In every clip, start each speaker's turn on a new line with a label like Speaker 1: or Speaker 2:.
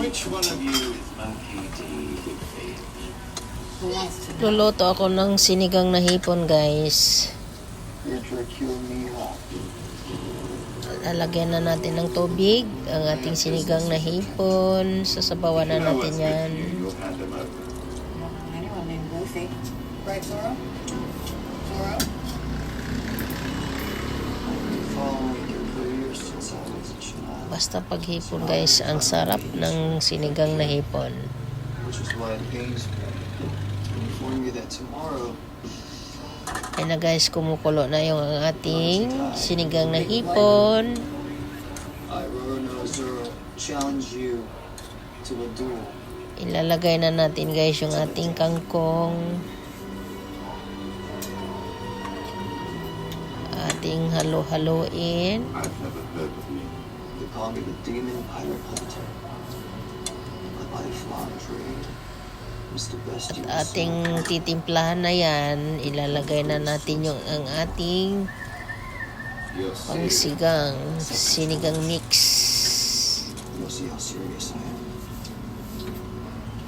Speaker 1: Which one of you is Monkey D. Big Face?
Speaker 2: Who wants to?
Speaker 3: Luluto ako ng sinigang na hipon, guys.
Speaker 1: You're Dracula Mihawk.
Speaker 3: Lalagyan na natin ng tubig ang ating sinigang na hipon. Sasabawan na natin yan.
Speaker 1: You'll hand him over.
Speaker 2: Anyone named Goofy. Right, Zoro? Zoro?
Speaker 1: Following your career since I was a child.
Speaker 3: Basta pag hipon, guys, ang sarap ng sinigang na hipon.
Speaker 1: Which is why it pains me to inform you that tomorrow
Speaker 3: Ayan na, guys, kumukulo na yung ating sinigang na hipon.
Speaker 1: I, Roronoa Zoro, challenge you to a duel.
Speaker 3: Ilalagay na natin, guys, yung ating kangkong. Ating halo-haloin.
Speaker 1: I've never heard of me. They call me the Demon Pirate Hunter. My body flaw trade. Mr. Best you
Speaker 3: At ating titimplahan na yan, ilalagay na natin yung ang ating pangsigang, sinigang mix.
Speaker 1: You'll see how serious I am.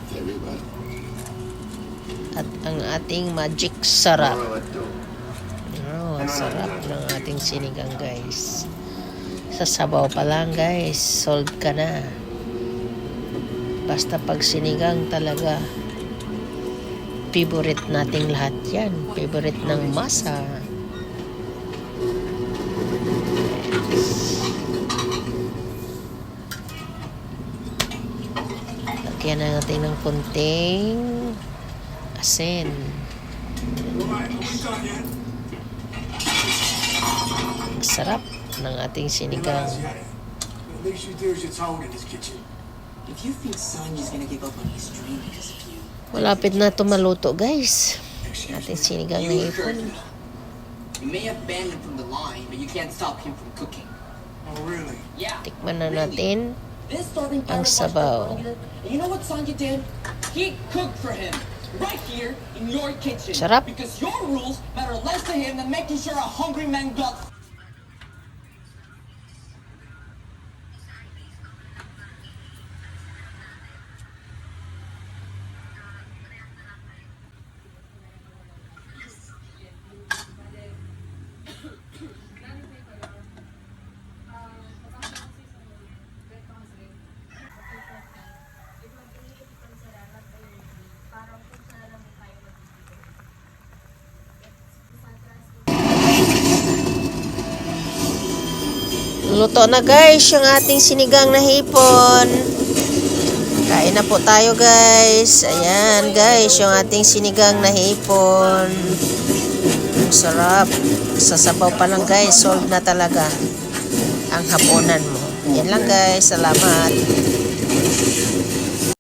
Speaker 1: Very well.
Speaker 3: At ang ating magic sarap.
Speaker 1: Tomorrow at dawn.
Speaker 3: Oh, sarap ng ating sinigang, guys. Sa sabaw pa lang, guys, sold ka na. Basta pag sinigang talaga, favorite nating lahat yan. Favorite ng masa. Lagyan na natin ng konting asin. Ang sarap ng ating sinigang.
Speaker 4: The least you do is your tone in this kitchen.
Speaker 2: If you think Sanya's gonna give up on his dream because of you,
Speaker 3: Malapit na ito maluto, guys.
Speaker 4: Excuse
Speaker 3: Ating
Speaker 4: me.
Speaker 3: sinigang na hipon.
Speaker 5: You may have banned him from the line, but you can't stop him from cooking.
Speaker 4: Oh, really?
Speaker 5: Yeah.
Speaker 3: Tikman na natin.
Speaker 5: This starving
Speaker 3: Ang
Speaker 5: pirate
Speaker 3: sabaw.
Speaker 5: watched my hunger, and you know what Sanya did? He cooked for him right here in your kitchen.
Speaker 3: Sarap.
Speaker 5: Because your rules matter less to him than making sure a hungry man got.
Speaker 3: Luto na, guys, yung ating sinigang na hipon. Kain na po tayo, guys. Ayan, guys, yung ating sinigang na hipon. Ang sarap. Sasabaw pa lang, guys. Solve na talaga ang hapunan mo. Yan lang, guys. Salamat.